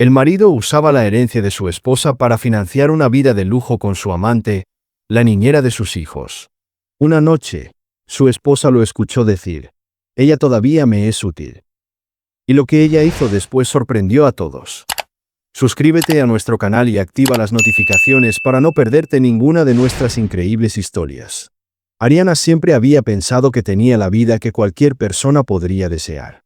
El marido usaba la herencia de su esposa para financiar una vida de lujo con su amante, la niñera de sus hijos. Una noche, su esposa lo escuchó decir: «Ella todavía me es útil». Y lo que ella hizo después sorprendió a todos. Suscríbete a nuestro canal y activa las notificaciones para no perderte ninguna de nuestras increíbles historias. Ariana siempre había pensado que tenía la vida que cualquier persona podría desear.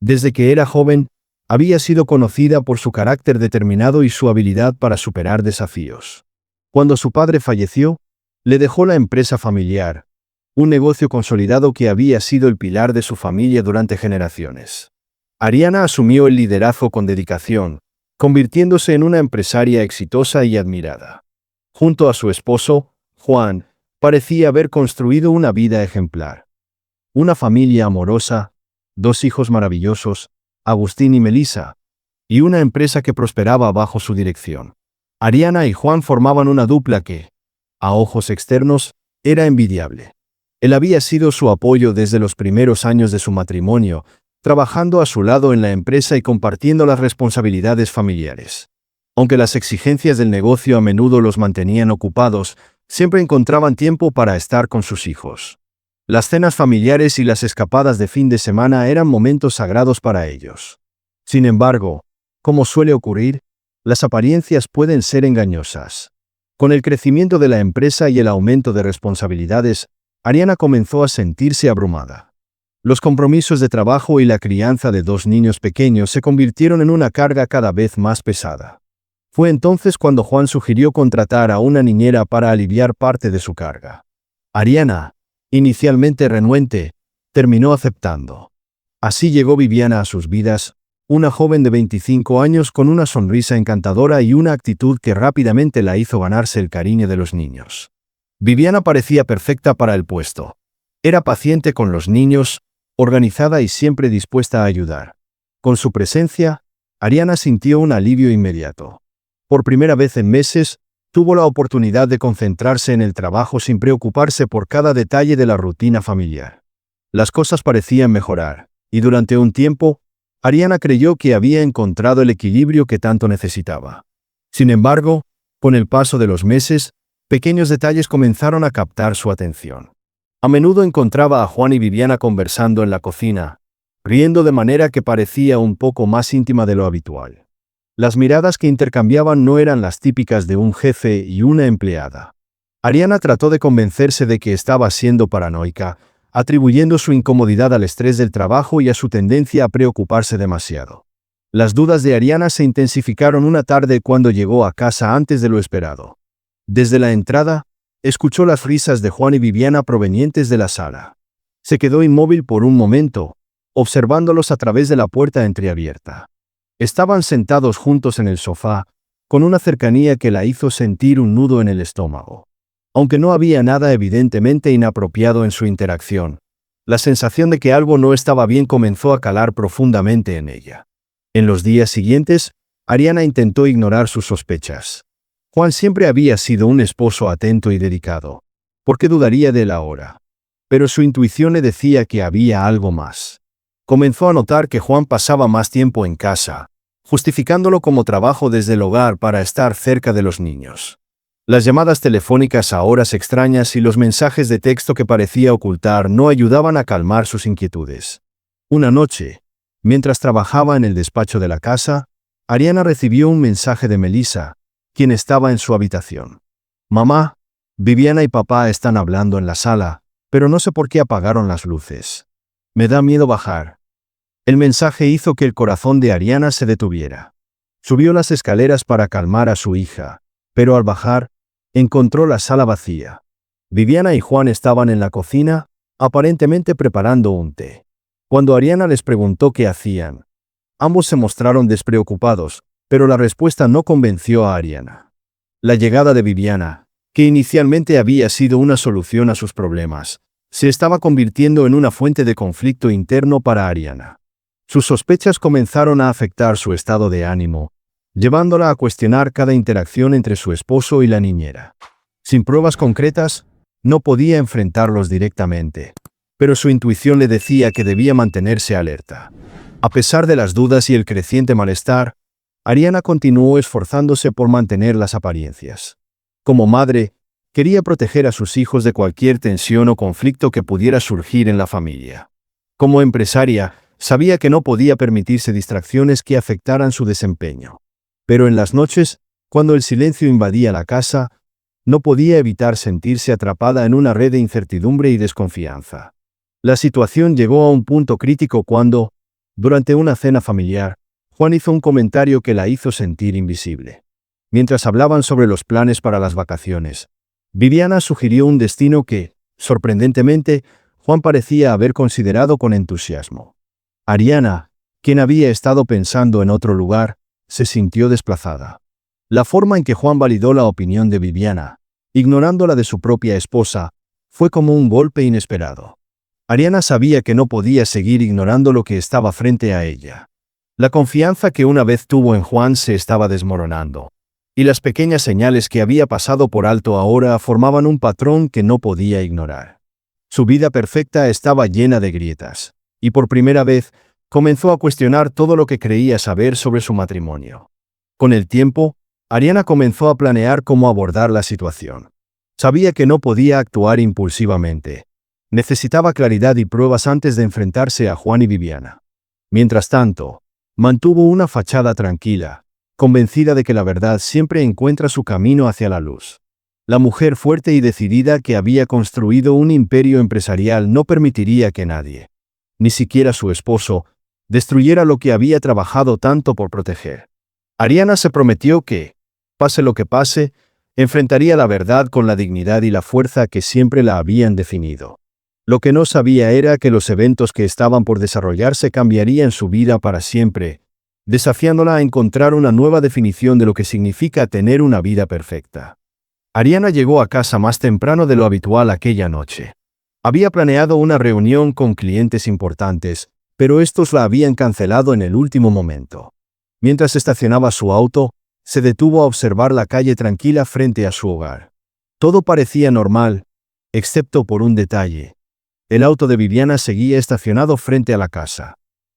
Desde que era joven, había sido conocida por su carácter determinado y su habilidad para superar desafíos. Cuando su padre falleció, le dejó la empresa familiar, un negocio consolidado que había sido el pilar de su familia durante generaciones. Ariana asumió el liderazgo con dedicación, convirtiéndose en una empresaria exitosa y admirada. Junto a su esposo, Juan, parecía haber construido una vida ejemplar. Una familia amorosa, 2 hijos maravillosos, Agustín y Melissa, y una empresa que prosperaba bajo su dirección. Ariana y Juan formaban una dupla que, a ojos externos, era envidiable. Él había sido su apoyo desde los primeros años de su matrimonio, trabajando a su lado en la empresa y compartiendo las responsabilidades familiares. Aunque las exigencias del negocio a menudo los mantenían ocupados, siempre encontraban tiempo para estar con sus hijos. Las cenas familiares y las escapadas de fin de semana eran momentos sagrados para ellos. Sin embargo, como suele ocurrir, las apariencias pueden ser engañosas. Con el crecimiento de la empresa y el aumento de responsabilidades, Ariana comenzó a sentirse abrumada. Los compromisos de trabajo y la crianza de 2 niños pequeños se convirtieron en una carga cada vez más pesada. Fue entonces cuando Juan sugirió contratar a una niñera para aliviar parte de su carga. Ariana, inicialmente renuente, terminó aceptando. Así llegó Viviana a sus vidas, una joven de 25 años con una sonrisa encantadora y una actitud que rápidamente la hizo ganarse el cariño de los niños. Viviana parecía perfecta para el puesto. Era paciente con los niños, organizada y siempre dispuesta a ayudar. Con su presencia, Ariana sintió un alivio inmediato. Por primera vez en meses, tuvo la oportunidad de concentrarse en el trabajo sin preocuparse por cada detalle de la rutina familiar. Las cosas parecían mejorar, y durante un tiempo, Ariana creyó que había encontrado el equilibrio que tanto necesitaba. Sin embargo, con el paso de los meses, pequeños detalles comenzaron a captar su atención. A menudo encontraba a Juan y Viviana conversando en la cocina, riendo de manera que parecía un poco más íntima de lo habitual. Las miradas que intercambiaban no eran las típicas de un jefe y una empleada. Ariana trató de convencerse de que estaba siendo paranoica, atribuyendo su incomodidad al estrés del trabajo y a su tendencia a preocuparse demasiado. Las dudas de Ariana se intensificaron una tarde cuando llegó a casa antes de lo esperado. Desde la entrada, escuchó las risas de Juan y Viviana provenientes de la sala. Se quedó inmóvil por un momento, observándolos a través de la puerta entreabierta. Estaban sentados juntos en el sofá, con una cercanía que la hizo sentir un nudo en el estómago. Aunque no había nada evidentemente inapropiado en su interacción, la sensación de que algo no estaba bien comenzó a calar profundamente en ella. En los días siguientes, Ariana intentó ignorar sus sospechas. Juan siempre había sido un esposo atento y dedicado. ¿Por qué dudaría de él ahora? Pero su intuición le decía que había algo más. Comenzó a notar que Juan pasaba más tiempo en casa, justificándolo como trabajo desde el hogar para estar cerca de los niños. Las llamadas telefónicas a horas extrañas y los mensajes de texto que parecía ocultar no ayudaban a calmar sus inquietudes. Una noche, mientras trabajaba en el despacho de la casa, Ariana recibió un mensaje de Melissa, quien estaba en su habitación. «Mamá, Viviana y papá están hablando en la sala, pero no sé por qué apagaron las luces. Me da miedo bajar». El mensaje hizo que el corazón de Ariana se detuviera. Subió las escaleras para calmar a su hija, pero al bajar, encontró la sala vacía. Viviana y Juan estaban en la cocina, aparentemente preparando un té. Cuando Ariana les preguntó qué hacían, ambos se mostraron despreocupados, pero la respuesta no convenció a Ariana. La llegada de Viviana, que inicialmente había sido una solución a sus problemas, se estaba convirtiendo en una fuente de conflicto interno para Ariana. Sus sospechas comenzaron a afectar su estado de ánimo, llevándola a cuestionar cada interacción entre su esposo y la niñera. Sin pruebas concretas, no podía enfrentarlos directamente, pero su intuición le decía que debía mantenerse alerta. A pesar de las dudas y el creciente malestar, Ariana continuó esforzándose por mantener las apariencias. Como madre, quería proteger a sus hijos de cualquier tensión o conflicto que pudiera surgir en la familia. Como empresaria, sabía que no podía permitirse distracciones que afectaran su desempeño. Pero en las noches, cuando el silencio invadía la casa, no podía evitar sentirse atrapada en una red de incertidumbre y desconfianza. La situación llegó a un punto crítico cuando, durante una cena familiar, Juan hizo un comentario que la hizo sentir invisible. Mientras hablaban sobre los planes para las vacaciones, Viviana sugirió un destino que, sorprendentemente, Juan parecía haber considerado con entusiasmo. Ariana, quien había estado pensando en otro lugar, se sintió desplazada. La forma en que Juan validó la opinión de Viviana, ignorando la de su propia esposa, fue como un golpe inesperado. Ariana sabía que no podía seguir ignorando lo que estaba frente a ella. La confianza que una vez tuvo en Juan se estaba desmoronando, y las pequeñas señales que había pasado por alto ahora formaban un patrón que no podía ignorar. Su vida perfecta estaba llena de grietas, y por primera vez comenzó a cuestionar todo lo que creía saber sobre su matrimonio. Con el tiempo, Ariana comenzó a planear cómo abordar la situación. Sabía que no podía actuar impulsivamente. Necesitaba claridad y pruebas antes de enfrentarse a Juan y Viviana. Mientras tanto, mantuvo una fachada tranquila, convencida de que la verdad siempre encuentra su camino hacia la luz. La mujer fuerte y decidida que había construido un imperio empresarial no permitiría que nadie, ni siquiera su esposo, destruyera lo que había trabajado tanto por proteger. Ariana se prometió que, pase lo que pase, enfrentaría la verdad con la dignidad y la fuerza que siempre la habían definido. Lo que no sabía era que los eventos que estaban por desarrollarse cambiarían su vida para siempre, desafiándola a encontrar una nueva definición de lo que significa tener una vida perfecta. Ariana llegó a casa más temprano de lo habitual aquella noche. Había planeado una reunión con clientes importantes, pero estos la habían cancelado en el último momento. Mientras estacionaba su auto, se detuvo a observar la calle tranquila frente a su hogar. Todo parecía normal, excepto por un detalle. El auto de Viviana seguía estacionado frente a la casa.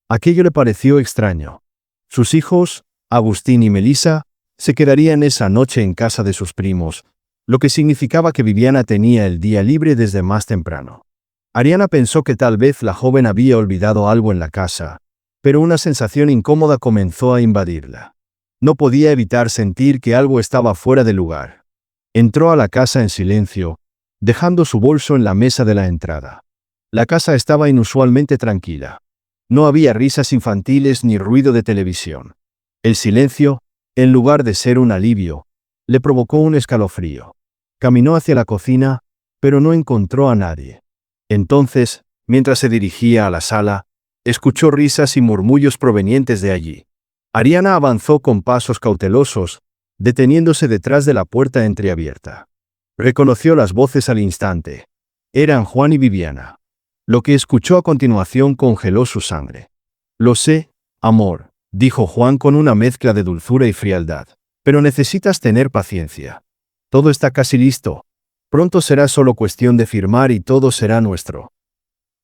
Aquello le pareció extraño. Sus hijos, Agustín y Melissa, se quedarían esa noche en casa de sus primos, lo que significaba que Viviana tenía el día libre desde más temprano. Ariana pensó que tal vez la joven había olvidado algo en la casa, pero una sensación incómoda comenzó a invadirla. No podía evitar sentir que algo estaba fuera de lugar. Entró a la casa en silencio, dejando su bolso en la mesa de la entrada. La casa estaba inusualmente tranquila. No había risas infantiles ni ruido de televisión. El silencio, en lugar de ser un alivio, le provocó un escalofrío. Caminó hacia la cocina, pero no encontró a nadie. Entonces, mientras se dirigía a la sala, escuchó risas y murmullos provenientes de allí. Ariana avanzó con pasos cautelosos, deteniéndose detrás de la puerta entreabierta. Reconoció las voces al instante. Eran Juan y Viviana. Lo que escuchó a continuación congeló su sangre. Lo sé, amor, dijo Juan con una mezcla de dulzura y frialdad. Pero necesitas tener paciencia. Todo está casi listo. Pronto será solo cuestión de firmar y todo será nuestro.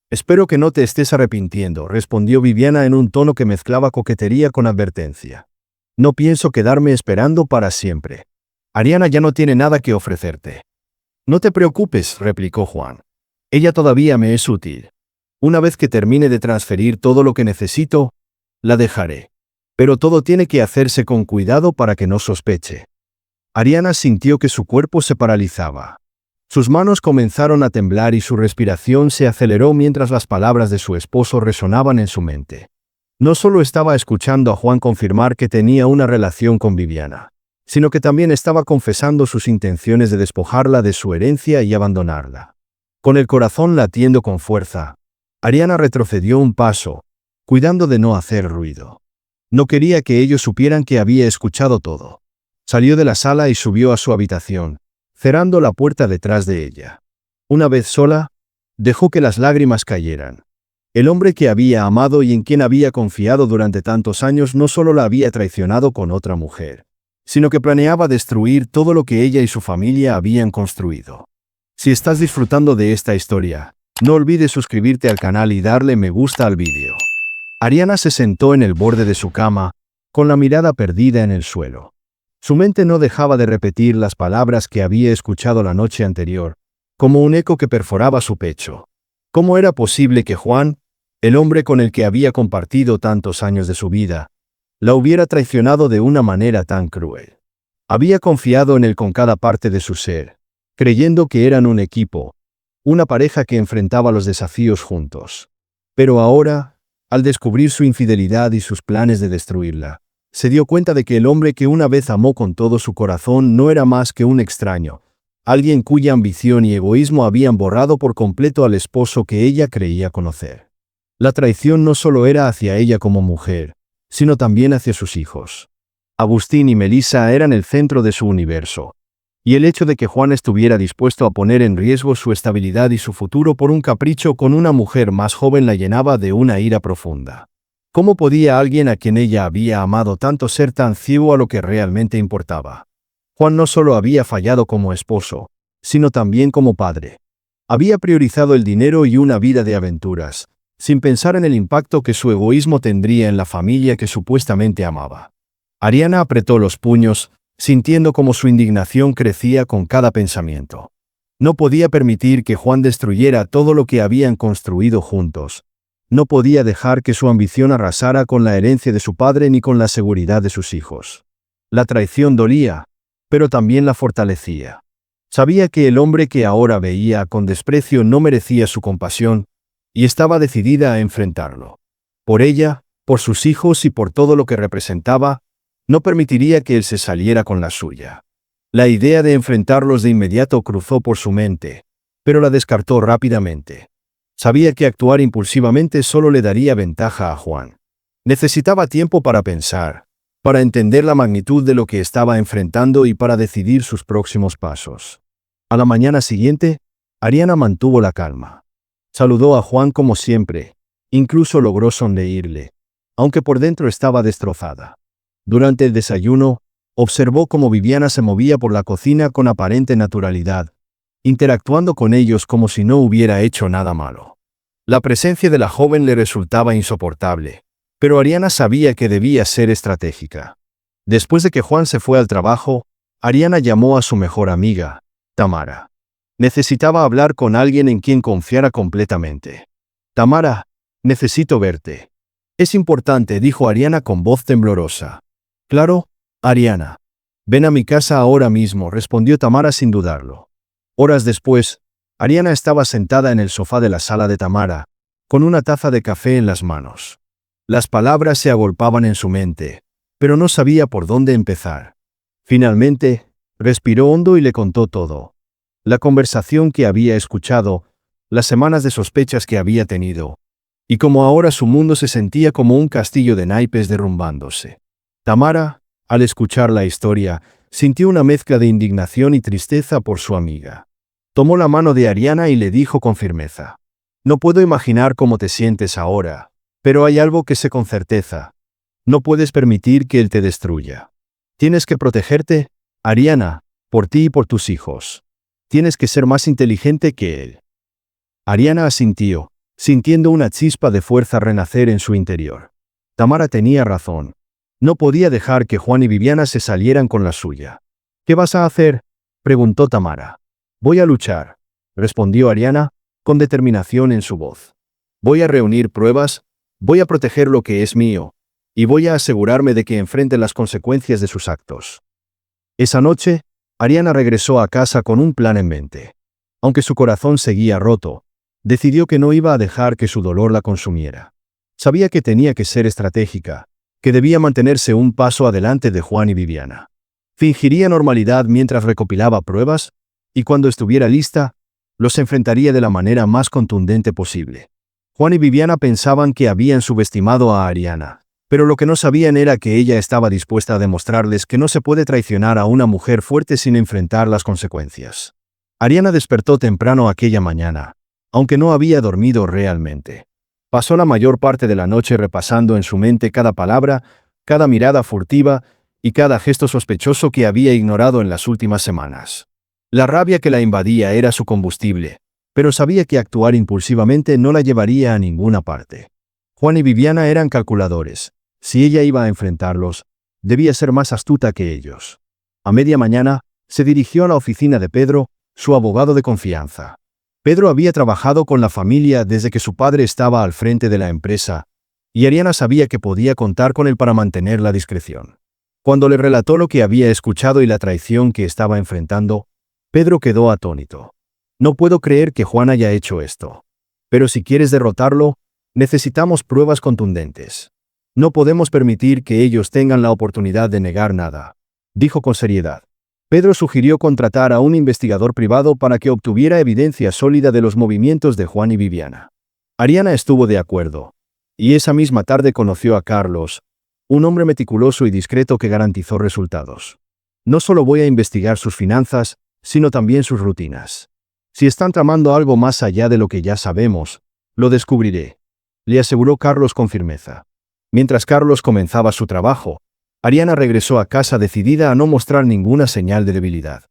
Espero que no te estés arrepintiendo, respondió Viviana en un tono que mezclaba coquetería con advertencia. No pienso quedarme esperando para siempre. Ariana ya no tiene nada que ofrecerte. No te preocupes, replicó Juan. Ella todavía me es útil. Una vez que termine de transferir todo lo que necesito, la dejaré. Pero todo tiene que hacerse con cuidado para que no sospeche. Ariana sintió que su cuerpo se paralizaba. Sus manos comenzaron a temblar y su respiración se aceleró mientras las palabras de su esposo resonaban en su mente. No solo estaba escuchando a Juan confirmar que tenía una relación con Viviana, sino que también estaba confesando sus intenciones de despojarla de su herencia y abandonarla. Con el corazón latiendo con fuerza, Ariana retrocedió un paso, cuidando de no hacer ruido. No quería que ellos supieran que había escuchado todo. Salió de la sala y subió a su habitación, cerrando la puerta detrás de ella. Una vez sola, dejó que las lágrimas cayeran. El hombre que había amado y en quien había confiado durante tantos años no solo la había traicionado con otra mujer, sino que planeaba destruir todo lo que ella y su familia habían construido. Si estás disfrutando de esta historia, no olvides suscribirte al canal y darle me gusta al vídeo. Ariana se sentó en el borde de su cama, con la mirada perdida en el suelo. Su mente no dejaba de repetir las palabras que había escuchado la noche anterior, como un eco que perforaba su pecho. ¿Cómo era posible que Juan, el hombre con el que había compartido tantos años de su vida, la hubiera traicionado de una manera tan cruel? Había confiado en él con cada parte de su ser, creyendo que eran un equipo, una pareja que enfrentaba los desafíos juntos. Pero ahora, al descubrir su infidelidad y sus planes de destruirla, se dio cuenta de que el hombre que una vez amó con todo su corazón no era más que un extraño, alguien cuya ambición y egoísmo habían borrado por completo al esposo que ella creía conocer. La traición no solo era hacia ella como mujer, sino también hacia sus hijos. Agustín y Melissa eran el centro de su universo, y el hecho de que Juan estuviera dispuesto a poner en riesgo su estabilidad y su futuro por un capricho con una mujer más joven la llenaba de una ira profunda. ¿Cómo podía alguien a quien ella había amado tanto ser tan ciego a lo que realmente importaba? Juan no solo había fallado como esposo, sino también como padre. Había priorizado el dinero y una vida de aventuras, sin pensar en el impacto que su egoísmo tendría en la familia que supuestamente amaba. Ariana apretó los puños, sintiendo cómo su indignación crecía con cada pensamiento. No podía permitir que Juan destruyera todo lo que habían construido juntos. No podía dejar que su ambición arrasara con la herencia de su padre ni con la seguridad de sus hijos. La traición dolía, pero también la fortalecía. Sabía que el hombre que ahora veía con desprecio no merecía su compasión, y estaba decidida a enfrentarlo. Por ella, por sus hijos y por todo lo que representaba, no permitiría que él se saliera con la suya. La idea de enfrentarlos de inmediato cruzó por su mente, pero la descartó rápidamente. Sabía que actuar impulsivamente solo le daría ventaja a Juan. Necesitaba tiempo para pensar, para entender la magnitud de lo que estaba enfrentando y para decidir sus próximos pasos. A la mañana siguiente, Ariana mantuvo la calma. Saludó a Juan como siempre, incluso logró sonreírle, aunque por dentro estaba destrozada. Durante el desayuno, observó cómo Viviana se movía por la cocina con aparente naturalidad, interactuando con ellos como si no hubiera hecho nada malo. La presencia de la joven le resultaba insoportable, pero Ariana sabía que debía ser estratégica. Después de que Juan se fue al trabajo, Ariana llamó a su mejor amiga, Tamara. Necesitaba hablar con alguien en quien confiara completamente. Tamara, necesito verte. Es importante, dijo Ariana con voz temblorosa. Claro, Ariana. Ven a mi casa ahora mismo, respondió Tamara sin dudarlo. Horas después, Ariana estaba sentada en el sofá de la sala de Tamara, con una taza de café en las manos. Las palabras se agolpaban en su mente, pero no sabía por dónde empezar. Finalmente, respiró hondo y le contó todo. La conversación que había escuchado, las semanas de sospechas que había tenido, y cómo ahora su mundo se sentía como un castillo de naipes derrumbándose. Tamara, al escuchar la historia, sintió una mezcla de indignación y tristeza por su amiga. Tomó la mano de Ariana y le dijo con firmeza: No puedo imaginar cómo te sientes ahora, pero hay algo que sé con certeza. No puedes permitir que él te destruya. Tienes que protegerte, Ariana, por ti y por tus hijos. Tienes que ser más inteligente que él. Ariana asintió, sintiendo una chispa de fuerza renacer en su interior. Tamara tenía razón. No podía dejar que Juan y Viviana se salieran con la suya. ¿Qué vas a hacer?, preguntó Tamara. Voy a luchar, respondió Ariana, con determinación en su voz. Voy a reunir pruebas, voy a proteger lo que es mío, y voy a asegurarme de que enfrente las consecuencias de sus actos. Esa noche, Ariana regresó a casa con un plan en mente. Aunque su corazón seguía roto, decidió que no iba a dejar que su dolor la consumiera. Sabía que tenía que ser estratégica, que debía mantenerse un paso adelante de Juan y Viviana. Fingiría normalidad mientras recopilaba pruebas, y cuando estuviera lista, los enfrentaría de la manera más contundente posible. Juan y Viviana pensaban que habían subestimado a Ariana, pero lo que no sabían era que ella estaba dispuesta a demostrarles que no se puede traicionar a una mujer fuerte sin enfrentar las consecuencias. Ariana despertó temprano aquella mañana, aunque no había dormido realmente. Pasó la mayor parte de la noche repasando en su mente cada palabra, cada mirada furtiva y cada gesto sospechoso que había ignorado en las últimas semanas. La rabia que la invadía era su combustible, pero sabía que actuar impulsivamente no la llevaría a ninguna parte. Juan y Viviana eran calculadores, Si ella iba a enfrentarlos, debía ser más astuta que ellos. A media mañana, se dirigió a la oficina de Pedro, su abogado de confianza. Pedro había trabajado con la familia desde que su padre estaba al frente de la empresa, y Ariana sabía que podía contar con él para mantener la discreción. Cuando le relató lo que había escuchado y la traición que estaba enfrentando, Pedro quedó atónito. No puedo creer que Juan haya hecho esto. Pero si quieres derrotarlo, necesitamos pruebas contundentes. No podemos permitir que ellos tengan la oportunidad de negar nada, dijo con seriedad. Pedro sugirió contratar a un investigador privado para que obtuviera evidencia sólida de los movimientos de Juan y Viviana. Ariana estuvo de acuerdo, y esa misma tarde conoció a Carlos, un hombre meticuloso y discreto que garantizó resultados. No solo voy a investigar sus finanzas, sino también sus rutinas. Si están tramando algo más allá de lo que ya sabemos, lo descubriré, le aseguró Carlos con firmeza. Mientras Carlos comenzaba su trabajo, Ariana regresó a casa decidida a no mostrar ninguna señal de debilidad.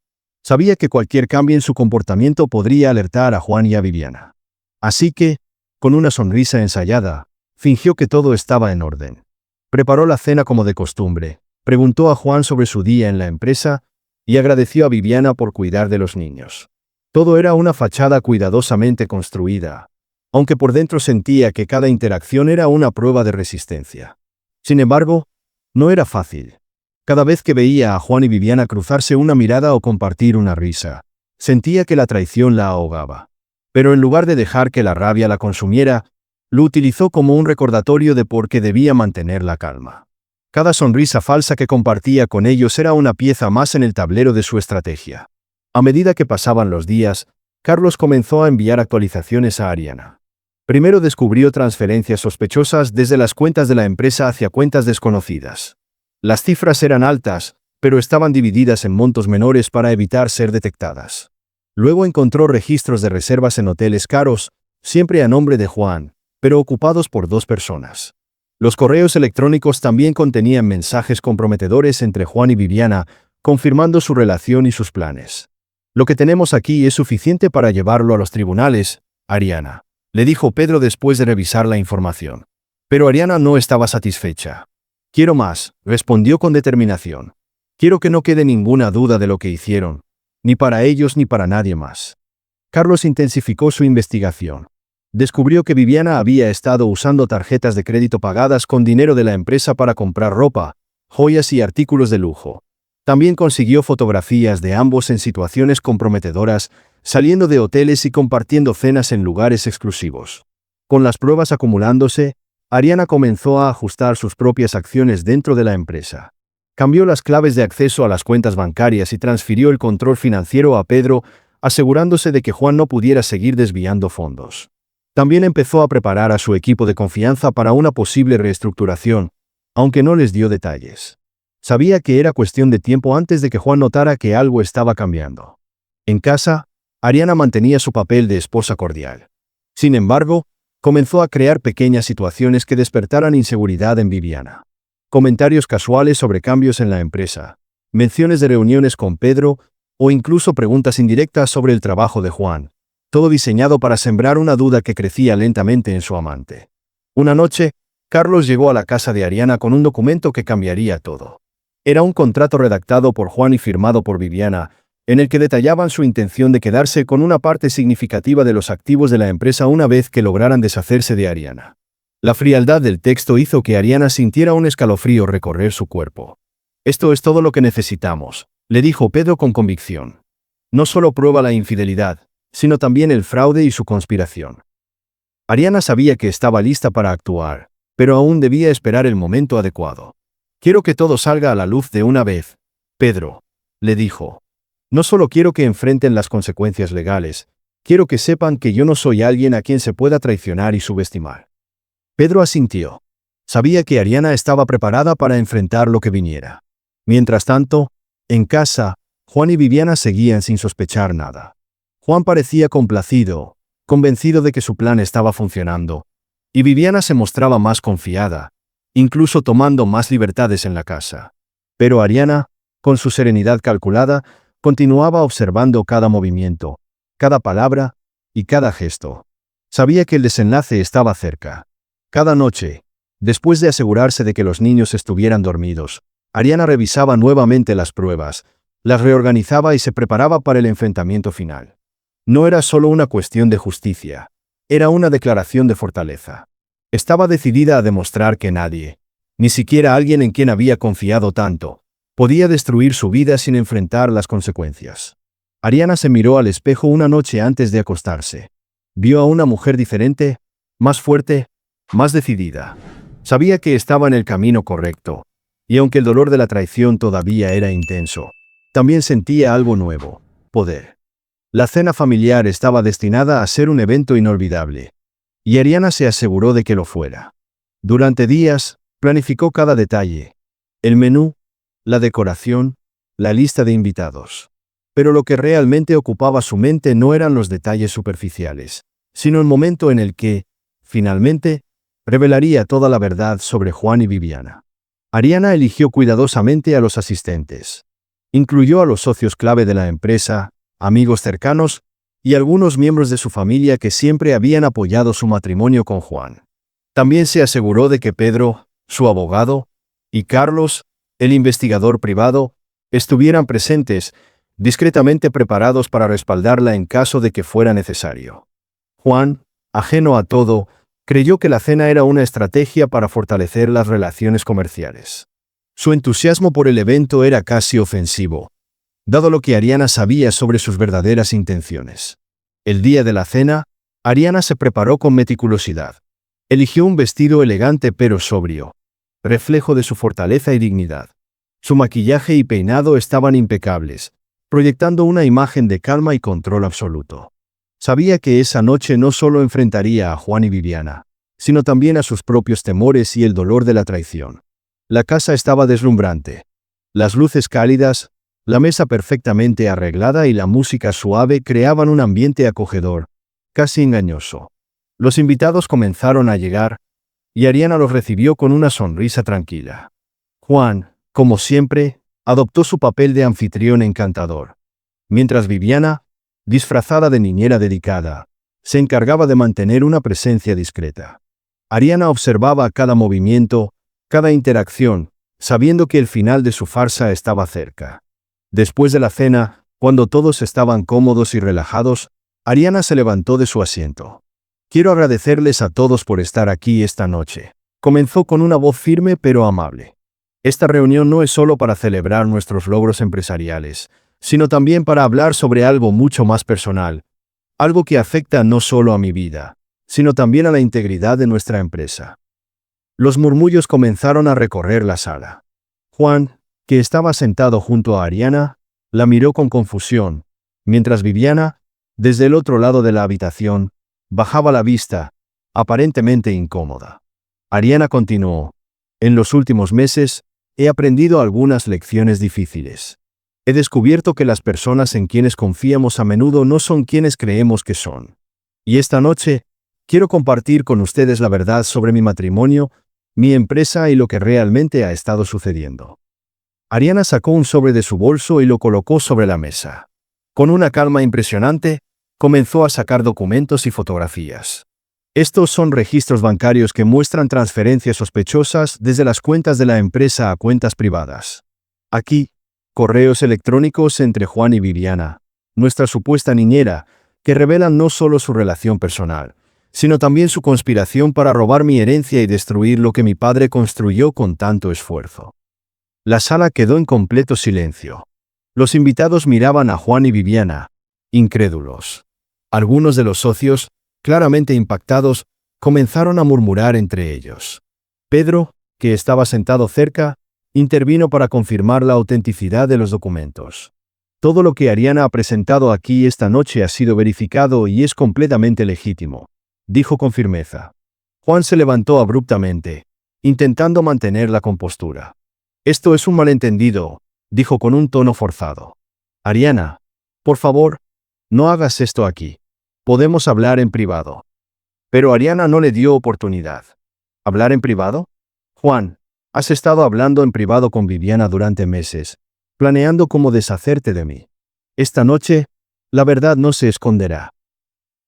Sabía que cualquier cambio en su comportamiento podría alertar a Juan y a Viviana. Así que, con una sonrisa ensayada, fingió que todo estaba en orden. Preparó la cena como de costumbre, preguntó a Juan sobre su día en la empresa y agradeció a Viviana por cuidar de los niños. Todo era una fachada cuidadosamente construida, aunque por dentro sentía que cada interacción era una prueba de resistencia. Sin embargo, no era fácil. Cada vez que veía a Juan y Viviana cruzarse una mirada o compartir una risa, sentía que la traición la ahogaba. Pero en lugar de dejar que la rabia la consumiera, lo utilizó como un recordatorio de por qué debía mantener la calma. Cada sonrisa falsa que compartía con ellos era una pieza más en el tablero de su estrategia. A medida que pasaban los días, Carlos comenzó a enviar actualizaciones a Ariana. Primero descubrió transferencias sospechosas desde las cuentas de la empresa hacia cuentas desconocidas. Las cifras eran altas, pero estaban divididas en montos menores para evitar ser detectadas. Luego encontró registros de reservas en hoteles caros, siempre a nombre de Juan, pero ocupados por dos personas. Los correos electrónicos también contenían mensajes comprometedores entre Juan y Viviana, confirmando su relación y sus planes. Lo que tenemos aquí es suficiente para llevarlo a los tribunales, Ariana, le dijo Pedro después de revisar la información. Pero Ariana no estaba satisfecha. Quiero más, respondió con determinación. Quiero que no quede ninguna duda de lo que hicieron, ni para ellos ni para nadie más. Carlos intensificó su investigación. Descubrió que Viviana había estado usando tarjetas de crédito pagadas con dinero de la empresa para comprar ropa, joyas y artículos de lujo. También consiguió fotografías de ambos en situaciones comprometedoras, saliendo de hoteles y compartiendo cenas en lugares exclusivos. Con las pruebas acumulándose, Ariana comenzó a ajustar sus propias acciones dentro de la empresa. Cambió las claves de acceso a las cuentas bancarias y transfirió el control financiero a Pedro, asegurándose de que Juan no pudiera seguir desviando fondos. También empezó a preparar a su equipo de confianza para una posible reestructuración, aunque no les dio detalles. Sabía que era cuestión de tiempo antes de que Juan notara que algo estaba cambiando. En casa, Ariana mantenía su papel de esposa cordial. Sin embargo, comenzó a crear pequeñas situaciones que despertaran inseguridad en Viviana. Comentarios casuales sobre cambios en la empresa, menciones de reuniones con Pedro, o incluso preguntas indirectas sobre el trabajo de Juan, todo diseñado para sembrar una duda que crecía lentamente en su amante. Una noche, Carlos llegó a la casa de Ariana con un documento que cambiaría todo. Era un contrato redactado por Juan y firmado por Viviana, en el que detallaban su intención de quedarse con una parte significativa de los activos de la empresa una vez que lograran deshacerse de Ariana. La frialdad del texto hizo que Ariana sintiera un escalofrío recorrer su cuerpo. «Esto es todo lo que necesitamos», le dijo Pedro con convicción. «No solo prueba la infidelidad, sino también el fraude y su conspiración». Ariana sabía que estaba lista para actuar, pero aún debía esperar el momento adecuado. «Quiero que todo salga a la luz de una vez, Pedro», le dijo. «No solo quiero que enfrenten las consecuencias legales, quiero que sepan que yo no soy alguien a quien se pueda traicionar y subestimar». Pedro asintió. Sabía que Ariana estaba preparada para enfrentar lo que viniera. Mientras tanto, en casa, Juan y Viviana seguían sin sospechar nada. Juan parecía complacido, convencido de que su plan estaba funcionando, y Viviana se mostraba más confiada, incluso tomando más libertades en la casa. Pero Ariana, con su serenidad calculada, continuaba observando cada movimiento, cada palabra y cada gesto. Sabía que el desenlace estaba cerca. Cada noche, Después de asegurarse de que los niños estuvieran dormidos, Ariana revisaba nuevamente las pruebas, las reorganizaba y se preparaba para el enfrentamiento final. No era solo una cuestión de justicia, era una declaración de fortaleza. Estaba decidida a demostrar que nadie, ni siquiera alguien en quien había confiado tanto, podía destruir su vida sin enfrentar las consecuencias. Ariana se miró al espejo una noche antes de acostarse. Vio a una mujer diferente, más fuerte, más decidida. Sabía que estaba en el camino correcto, y aunque el dolor de la traición todavía era intenso, también sentía algo nuevo: poder. La cena familiar estaba destinada a ser un evento inolvidable, y Ariana se aseguró de que lo fuera. Durante días, planificó cada detalle: el menú, la decoración, la lista de invitados. Pero lo que realmente ocupaba su mente no eran los detalles superficiales, sino el momento en el que, finalmente, revelaría toda la verdad sobre Juan y Viviana. Ariana eligió cuidadosamente a los asistentes. Incluyó a los socios clave de la empresa, amigos cercanos y algunos miembros de su familia que siempre habían apoyado su matrimonio con Juan. También se aseguró de que Pedro, su abogado, y Carlos, el investigador privado, estuvieran presentes, discretamente preparados para respaldarla en caso de que fuera necesario. Juan, ajeno a todo, creyó que la cena era una estrategia para fortalecer las relaciones comerciales. Su entusiasmo por el evento era casi ofensivo, dado lo que Ariana sabía sobre sus verdaderas intenciones. El día de la cena, Ariana se preparó con meticulosidad. Eligió un vestido elegante pero sobrio, reflejo de su fortaleza y dignidad. Su maquillaje y peinado estaban impecables, proyectando una imagen de calma y control absoluto. Sabía que esa noche no solo enfrentaría a Juan y Viviana, sino también a sus propios temores y el dolor de la traición. La casa estaba deslumbrante. Las luces cálidas, la mesa perfectamente arreglada y la música suave creaban un ambiente acogedor, casi engañoso. Los invitados comenzaron a llegar, y Ariana los recibió con una sonrisa tranquila. Juan, como siempre, adoptó su papel de anfitrión encantador, mientras Viviana, disfrazada de niñera dedicada, se encargaba de mantener una presencia discreta. Ariana observaba cada movimiento, cada interacción, sabiendo que el final de su farsa estaba cerca. Después de la cena, cuando todos estaban cómodos y relajados, Ariana se levantó de su asiento. «Quiero agradecerles a todos por estar aquí esta noche», comenzó con una voz firme pero amable. «Esta reunión no es solo para celebrar nuestros logros empresariales, sino también para hablar sobre algo mucho más personal, algo que afecta no solo a mi vida, sino también a la integridad de nuestra empresa». Los murmullos comenzaron a recorrer la sala. Juan, que estaba sentado junto a Ariana, la miró con confusión, mientras Viviana, desde el otro lado de la habitación, bajaba la vista, aparentemente incómoda. Ariana continuó: «En los últimos meses, he aprendido algunas lecciones difíciles. He descubierto que las personas en quienes confiamos a menudo no son quienes creemos que son. Y esta noche, quiero compartir con ustedes la verdad sobre mi matrimonio, mi empresa y lo que realmente ha estado sucediendo». Ariana sacó un sobre de su bolso y lo colocó sobre la mesa. Con una calma impresionante, comenzó a sacar documentos y fotografías. Estos son registros bancarios que muestran transferencias sospechosas desde las cuentas de la empresa a cuentas privadas. Aquí, correos electrónicos entre Juan y Viviana, nuestra supuesta niñera, que revelan no solo su relación personal, sino también su conspiración para robar mi herencia y destruir lo que mi padre construyó con tanto esfuerzo. La sala quedó en completo silencio. Los invitados miraban a Juan y Viviana, incrédulos. Algunos de los socios, claramente impactados, comenzaron a murmurar entre ellos. Pedro, que estaba sentado cerca, intervino para confirmar la autenticidad de los documentos. «Todo lo que Ariana ha presentado aquí esta noche ha sido verificado y es completamente legítimo», dijo con firmeza. Juan se levantó abruptamente, intentando mantener la compostura. «Esto es un malentendido», dijo con un tono forzado. «Ariana, por favor, no hagas esto aquí. Podemos hablar en privado». Pero Ariana no le dio oportunidad. «¿Hablar en privado? Juan, has estado hablando en privado con Viviana durante meses, planeando cómo deshacerte de mí. Esta noche, la verdad no se esconderá».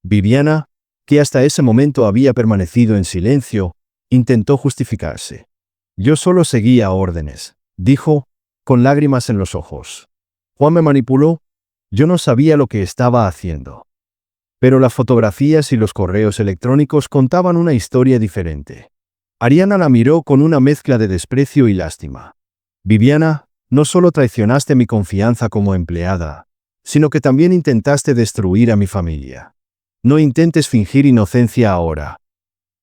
Viviana, que hasta ese momento había permanecido en silencio, Intentó justificarse. Yo solo seguía órdenes, dijo, con lágrimas en los ojos. Juan me manipuló. Yo no sabía lo que estaba haciendo. Pero las fotografías y los correos electrónicos contaban una historia diferente. Ariana la miró con una mezcla de desprecio y lástima. Viviana, no solo traicionaste mi confianza como empleada, sino que también intentaste destruir a mi familia. No intentes fingir inocencia ahora.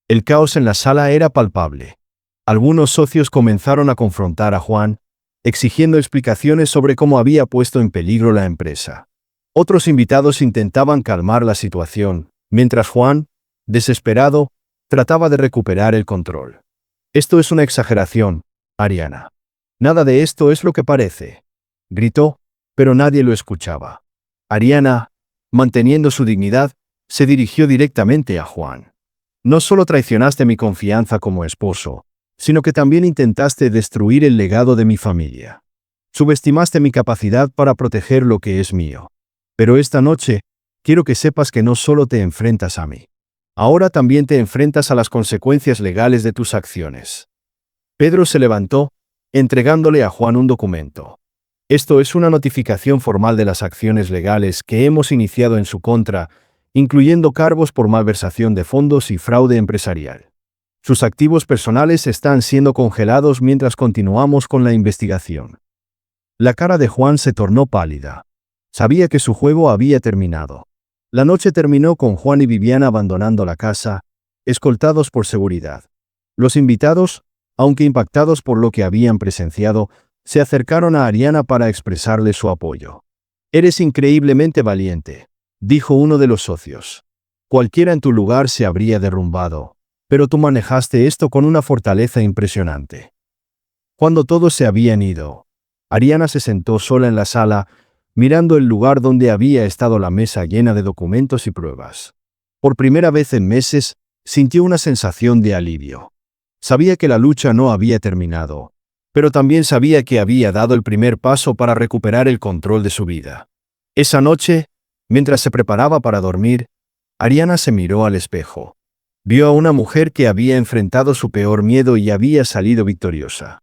El caos en la sala era palpable. Algunos socios comenzaron a confrontar a Juan, exigiendo explicaciones sobre cómo había puesto en peligro la empresa. Otros invitados intentaban calmar la situación, mientras Juan, desesperado, trataba de recuperar el control. Esto es una exageración, Ariana. Nada de esto es lo que parece. Gritó, pero nadie lo escuchaba. Ariana, manteniendo su dignidad, se dirigió directamente a Juan. No solo traicionaste mi confianza como esposo, sino que también intentaste destruir el legado de mi familia. Subestimaste mi capacidad para proteger lo que es mío. Pero esta noche, quiero que sepas que no solo te enfrentas a mí. Ahora también te enfrentas a las consecuencias legales de tus acciones. Pedro se levantó, entregándole a Juan un documento. Esto es una notificación formal de las acciones legales que hemos iniciado en su contra, incluyendo cargos por malversación de fondos y fraude empresarial. Sus activos personales están siendo congelados mientras continuamos con la investigación. La cara de Juan se tornó pálida. Sabía que su juego había terminado. La noche terminó con Juan y Viviana abandonando la casa, escoltados por seguridad. Los invitados, aunque impactados por lo que habían presenciado, se acercaron a Ariana para expresarle su apoyo. «Eres increíblemente valiente», dijo uno de los socios. «Cualquiera en tu lugar se habría derrumbado, pero tú manejaste esto con una fortaleza impresionante». Cuando todos se habían ido, Ariana se sentó sola en la sala, mirando el lugar donde había estado la mesa llena de documentos y pruebas. Por primera vez en meses, sintió una sensación de alivio. Sabía que la lucha no había terminado, pero también sabía que había dado el primer paso para recuperar el control de su vida. Esa noche, mientras se preparaba para dormir, Ariana se miró al espejo. Vio a una mujer que había enfrentado su peor miedo y había salido victoriosa.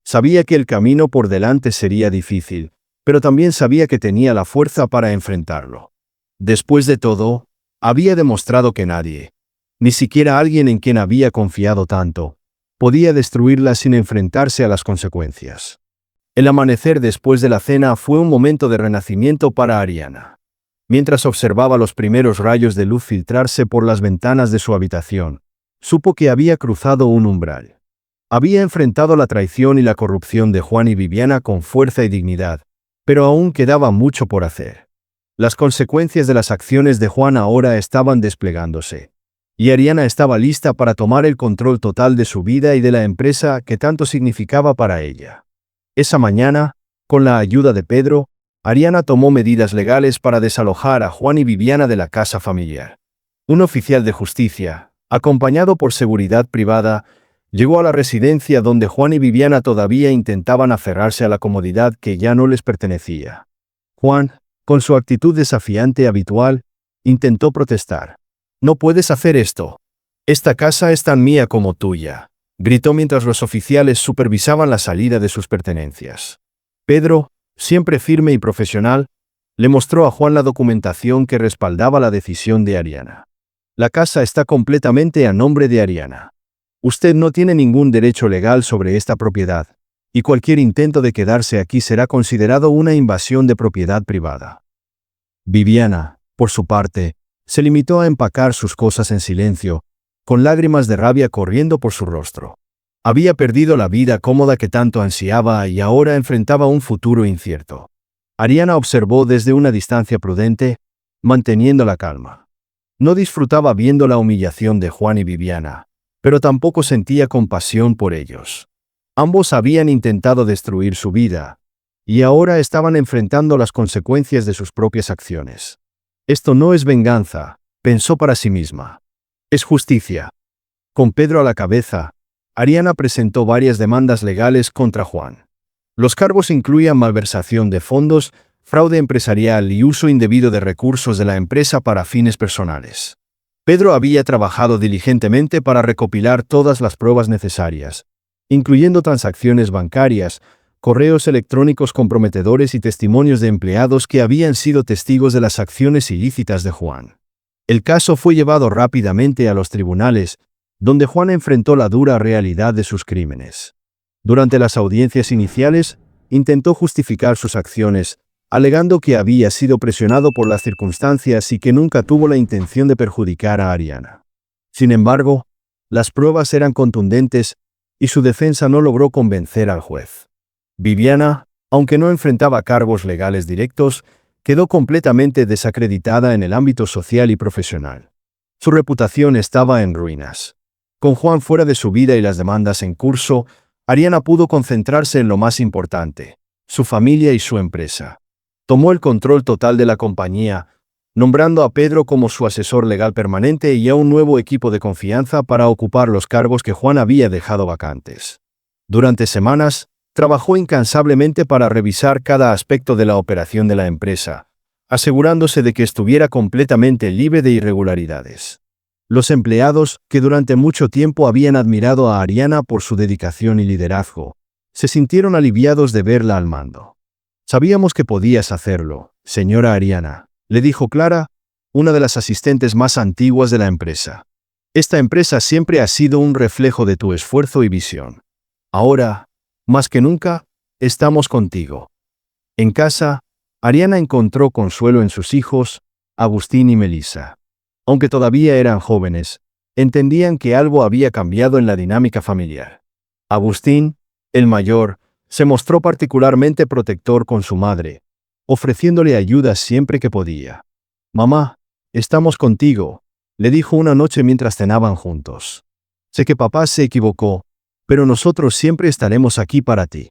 Sabía que el camino por delante sería difícil, pero también sabía que tenía la fuerza para enfrentarlo. Después de todo, había demostrado que nadie, ni siquiera alguien en quien había confiado tanto, podía destruirla sin enfrentarse a las consecuencias. El amanecer después de la cena fue un momento de renacimiento para Ariana. Mientras observaba los primeros rayos de luz filtrarse por las ventanas de su habitación, supo que había cruzado un umbral. Había enfrentado la traición y la corrupción de Juan y Viviana con fuerza y dignidad, pero aún quedaba mucho por hacer. Las consecuencias de las acciones de Juan ahora estaban desplegándose, y Ariana estaba lista para tomar el control total de su vida y de la empresa que tanto significaba para ella. Esa mañana, con la ayuda de Pedro, Ariana tomó medidas legales para desalojar a Juan y Viviana de la casa familiar. Un oficial de justicia, acompañado por seguridad privada, llegó a la residencia donde Juan y Viviana todavía intentaban aferrarse a la comodidad que ya no les pertenecía. Juan, con su actitud desafiante habitual, intentó protestar. «No puedes hacer esto. Esta casa es tan mía como tuya», gritó mientras los oficiales supervisaban la salida de sus pertenencias. Pedro, siempre firme y profesional, le mostró a Juan la documentación que respaldaba la decisión de Ariana. «La casa está completamente a nombre de Ariana. Usted no tiene ningún derecho legal sobre esta propiedad, y cualquier intento de quedarse aquí será considerado una invasión de propiedad privada». Viviana, por su parte, se limitó a empacar sus cosas en silencio, con lágrimas de rabia corriendo por su rostro. Había perdido la vida cómoda que tanto ansiaba y ahora enfrentaba un futuro incierto. Ariana observó desde una distancia prudente, manteniendo la calma. No disfrutaba viendo la humillación de Juan y Viviana, pero tampoco sentía compasión por ellos. Ambos habían intentado destruir su vida, y ahora estaban enfrentando las consecuencias de sus propias acciones. «Esto no es venganza», pensó para sí misma. «Es justicia». Con Pedro a la cabeza, Ariana presentó varias demandas legales contra Juan. Los cargos incluían malversación de fondos, fraude empresarial y uso indebido de recursos de la empresa para fines personales. Pedro había trabajado diligentemente para recopilar todas las pruebas necesarias, incluyendo transacciones bancarias, correos electrónicos comprometedores y testimonios de empleados que habían sido testigos de las acciones ilícitas de Juan. El caso fue llevado rápidamente a los tribunales, donde Juan enfrentó la dura realidad de sus crímenes. Durante las audiencias iniciales, intentó justificar sus acciones, alegando que había sido presionado por las circunstancias y que nunca tuvo la intención de perjudicar a Ariana. Sin embargo, las pruebas eran contundentes y su defensa no logró convencer al juez. Viviana, aunque no enfrentaba cargos legales directos, quedó completamente desacreditada en el ámbito social y profesional. Su reputación estaba en ruinas. Con Juan fuera de su vida y las demandas en curso, Ariana pudo concentrarse en lo más importante: su familia y su empresa. Tomó el control total de la compañía, nombrando a Pedro como su asesor legal permanente y a un nuevo equipo de confianza para ocupar los cargos que Juan había dejado vacantes. Durante semanas, trabajó incansablemente para revisar cada aspecto de la operación de la empresa, asegurándose de que estuviera completamente libre de irregularidades. Los empleados, que durante mucho tiempo habían admirado a Ariana por su dedicación y liderazgo, se sintieron aliviados de verla al mando. «Sabíamos que podías hacerlo, señora Ariana», le dijo Clara, una de las asistentes más antiguas de la empresa. «Esta empresa siempre ha sido un reflejo de tu esfuerzo y visión. Ahora, más que nunca, estamos contigo». En casa, Ariana encontró consuelo en sus hijos, Agustín y Melissa. Aunque todavía eran jóvenes, entendían que algo había cambiado en la dinámica familiar. Agustín, el mayor, se mostró particularmente protector con su madre, ofreciéndole ayuda siempre que podía. «Mamá, estamos contigo», le dijo una noche mientras cenaban juntos. «Sé que papá se equivocó, pero nosotros siempre estaremos aquí para ti».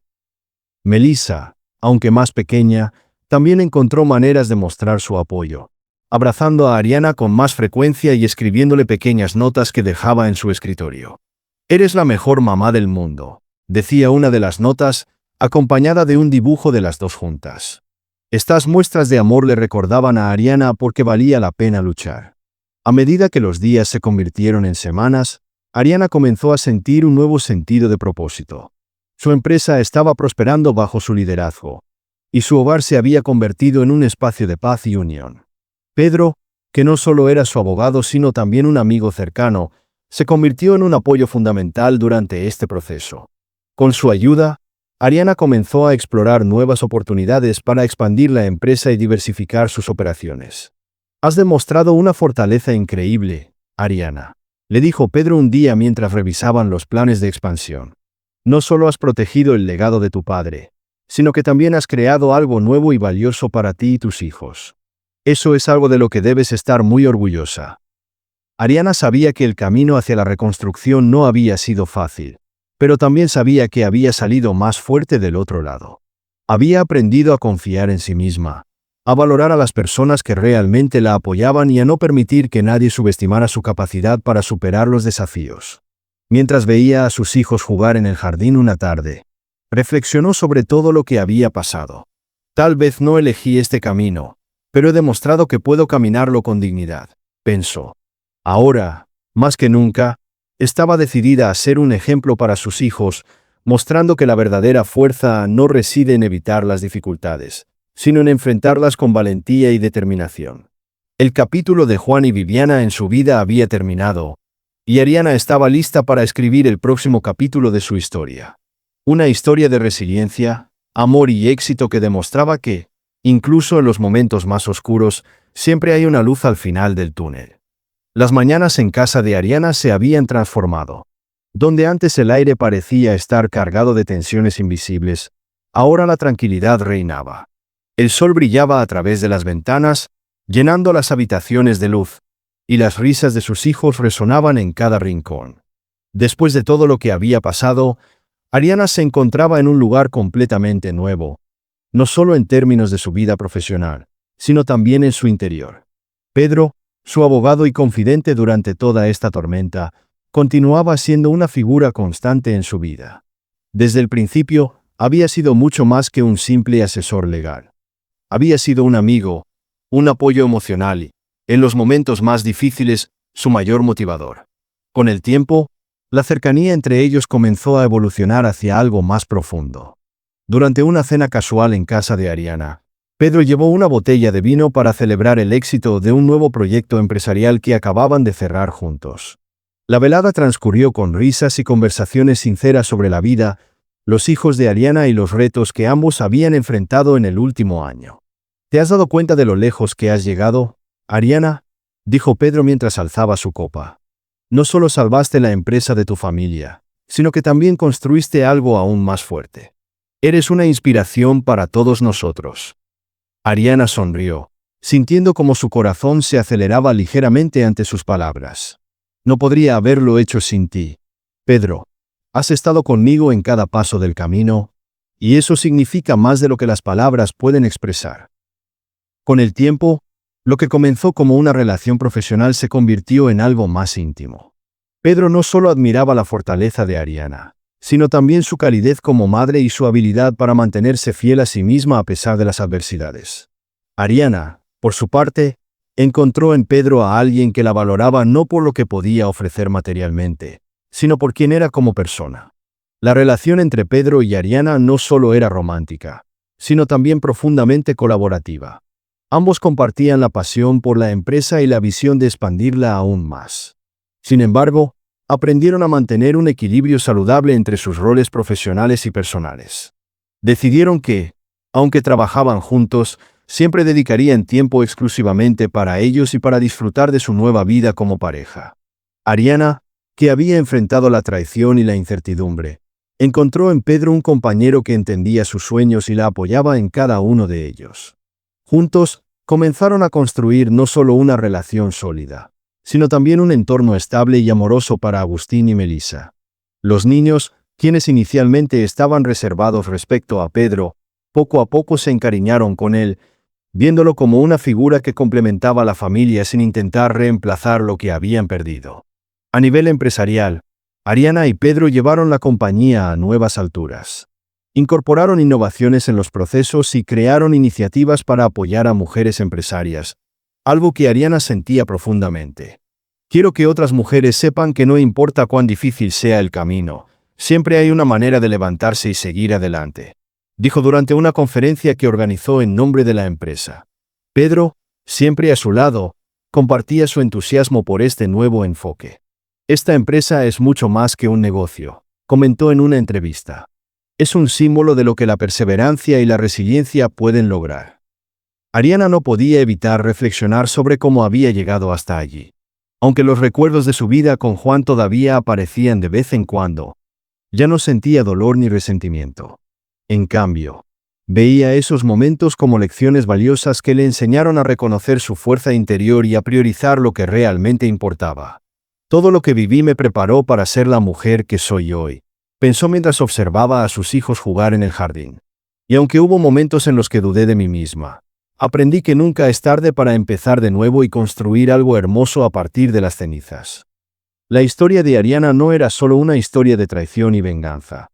Melissa, aunque más pequeña, también encontró maneras de mostrar su apoyo, abrazando a Ariana con más frecuencia y escribiéndole pequeñas notas que dejaba en su escritorio. «Eres la mejor mamá del mundo», decía una de las notas, acompañada de un dibujo de las dos juntas. Estas muestras de amor le recordaban a Ariana porque valía la pena luchar. A medida que los días se convirtieron en semanas, Ariana comenzó a sentir un nuevo sentido de propósito. Su empresa estaba prosperando bajo su liderazgo, y su hogar se había convertido en un espacio de paz y unión. Pedro, que no solo era su abogado sino también un amigo cercano, se convirtió en un apoyo fundamental durante este proceso. Con su ayuda, Ariana comenzó a explorar nuevas oportunidades para expandir la empresa y diversificar sus operaciones. «Has demostrado una fortaleza increíble, Ariana», le dijo Pedro un día mientras revisaban los planes de expansión. «No solo has protegido el legado de tu padre, sino que también has creado algo nuevo y valioso para ti y tus hijos. Eso es algo de lo que debes estar muy orgullosa». Ariana sabía que el camino hacia la reconstrucción no había sido fácil, pero también sabía que había salido más fuerte del otro lado. Había aprendido a confiar en sí misma, a valorar a las personas que realmente la apoyaban y a no permitir que nadie subestimara su capacidad para superar los desafíos. Mientras veía a sus hijos jugar en el jardín una tarde, reflexionó sobre todo lo que había pasado. «Tal vez no elegí este camino, pero he demostrado que puedo caminarlo con dignidad», pensó. Ahora, más que nunca, estaba decidida a ser un ejemplo para sus hijos, mostrando que la verdadera fuerza no reside en evitar las dificultades, sino en enfrentarlas con valentía y determinación. El capítulo de Juan y Viviana en su vida había terminado, y Ariana estaba lista para escribir el próximo capítulo de su historia. Una historia de resiliencia, amor y éxito que demostraba que, incluso en los momentos más oscuros, siempre hay una luz al final del túnel. Las mañanas en casa de Ariana se habían transformado. Donde antes el aire parecía estar cargado de tensiones invisibles, ahora la tranquilidad reinaba. El sol brillaba a través de las ventanas, llenando las habitaciones de luz, y las risas de sus hijos resonaban en cada rincón. Después de todo lo que había pasado, Ariana se encontraba en un lugar completamente nuevo, no solo en términos de su vida profesional, sino también en su interior. Pedro, su abogado y confidente durante toda esta tormenta, continuaba siendo una figura constante en su vida. Desde el principio, había sido mucho más que un simple asesor legal. Había sido un amigo, un apoyo emocional y, en los momentos más difíciles, su mayor motivador. Con el tiempo, la cercanía entre ellos comenzó a evolucionar hacia algo más profundo. Durante una cena casual en casa de Ariana, Pedro llevó una botella de vino para celebrar el éxito de un nuevo proyecto empresarial que acababan de cerrar juntos. La velada transcurrió con risas y conversaciones sinceras sobre la vida, los hijos de Ariana y los retos que ambos habían enfrentado en el último año. ¿Te has dado cuenta de lo lejos que has llegado, Ariana?, dijo Pedro mientras alzaba su copa. No solo salvaste la empresa de tu familia, sino que también construiste algo aún más fuerte. Eres una inspiración para todos nosotros. Ariana sonrió, sintiendo como su corazón se aceleraba ligeramente ante sus palabras. No podría haberlo hecho sin ti, Pedro. Has estado conmigo en cada paso del camino, y eso significa más de lo que las palabras pueden expresar. Con el tiempo, lo que comenzó como una relación profesional se convirtió en algo más íntimo. Pedro no solo admiraba la fortaleza de Ariana, sino también su calidez como madre y su habilidad para mantenerse fiel a sí misma a pesar de las adversidades. Ariana, por su parte, encontró en Pedro a alguien que la valoraba no por lo que podía ofrecer materialmente, sino por quien era como persona. La relación entre Pedro y Ariana no solo era romántica, sino también profundamente colaborativa. Ambos compartían la pasión por la empresa y la visión de expandirla aún más. Sin embargo, aprendieron a mantener un equilibrio saludable entre sus roles profesionales y personales. Decidieron que, aunque trabajaban juntos, siempre dedicarían tiempo exclusivamente para ellos y para disfrutar de su nueva vida como pareja. Ariana, que había enfrentado la traición y la incertidumbre, encontró en Pedro un compañero que entendía sus sueños y la apoyaba en cada uno de ellos. Juntos, comenzaron a construir no solo una relación sólida, sino también un entorno estable y amoroso para Agustín y Melissa. Los niños, quienes inicialmente estaban reservados respecto a Pedro, poco a poco se encariñaron con él, viéndolo como una figura que complementaba a la familia sin intentar reemplazar lo que habían perdido. A nivel empresarial, Ariana y Pedro llevaron la compañía a nuevas alturas. Incorporaron innovaciones en los procesos y crearon iniciativas para apoyar a mujeres empresarias, algo que Ariana sentía profundamente. Quiero que otras mujeres sepan que no importa cuán difícil sea el camino, siempre hay una manera de levantarse y seguir adelante, dijo durante una conferencia que organizó en nombre de la empresa. Pedro, siempre a su lado, compartía su entusiasmo por este nuevo enfoque. Esta empresa es mucho más que un negocio, comentó en una entrevista. Es un símbolo de lo que la perseverancia y la resiliencia pueden lograr. Ariana no podía evitar reflexionar sobre cómo había llegado hasta allí. Aunque los recuerdos de su vida con Juan todavía aparecían de vez en cuando, ya no sentía dolor ni resentimiento. En cambio, veía esos momentos como lecciones valiosas que le enseñaron a reconocer su fuerza interior y a priorizar lo que realmente importaba. Todo lo que viví me preparó para ser la mujer que soy hoy, pensó mientras observaba a sus hijos jugar en el jardín. Y aunque hubo momentos en los que dudé de mí misma, aprendí que nunca es tarde para empezar de nuevo y construir algo hermoso a partir de las cenizas. La historia de Ariana no era solo una historia de traición y venganza.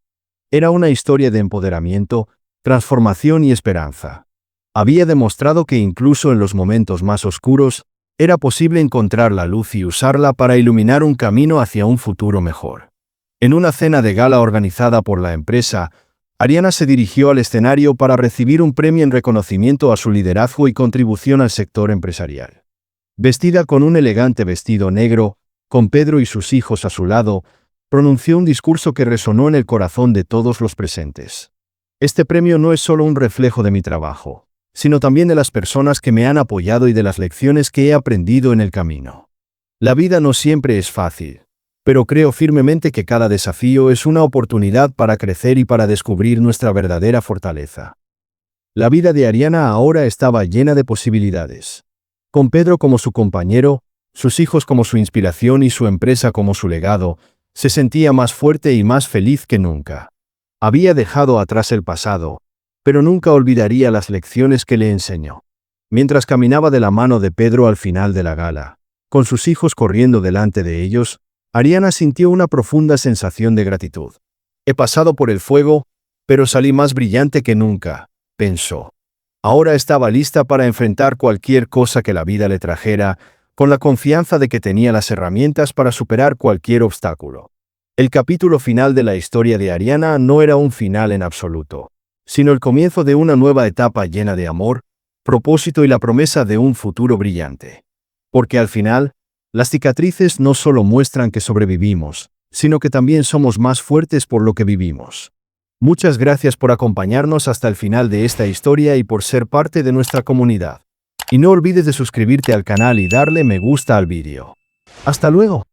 Era una historia de empoderamiento, transformación y esperanza. Había demostrado que incluso en los momentos más oscuros, era posible encontrar la luz y usarla para iluminar un camino hacia un futuro mejor. En una cena de gala organizada por la empresa, Ariana se dirigió al escenario para recibir un premio en reconocimiento a su liderazgo y contribución al sector empresarial. Vestida con un elegante vestido negro, con Pedro y sus hijos a su lado, pronunció un discurso que resonó en el corazón de todos los presentes. Este premio no es solo un reflejo de mi trabajo, sino también de las personas que me han apoyado y de las lecciones que he aprendido en el camino. La vida no siempre es fácil, pero creo firmemente que cada desafío es una oportunidad para crecer y para descubrir nuestra verdadera fortaleza. La vida de Ariana ahora estaba llena de posibilidades. Con Pedro como su compañero, sus hijos como su inspiración y su empresa como su legado, se sentía más fuerte y más feliz que nunca. Había dejado atrás el pasado, pero nunca olvidaría las lecciones que le enseñó. Mientras caminaba de la mano de Pedro al final de la gala, con sus hijos corriendo delante de ellos, Ariana sintió una profunda sensación de gratitud. He pasado por el fuego, pero salí más brillante que nunca, pensó. Ahora estaba lista para enfrentar cualquier cosa que la vida le trajera, con la confianza de que tenía las herramientas para superar cualquier obstáculo. El capítulo final de la historia de Ariana no era un final en absoluto, sino el comienzo de una nueva etapa llena de amor, propósito y la promesa de un futuro brillante. Porque al final, las cicatrices no solo muestran que sobrevivimos, sino que también somos más fuertes por lo que vivimos. Muchas gracias por acompañarnos hasta el final de esta historia y por ser parte de nuestra comunidad. Y no olvides de suscribirte al canal y darle me gusta al vídeo. ¡Hasta luego!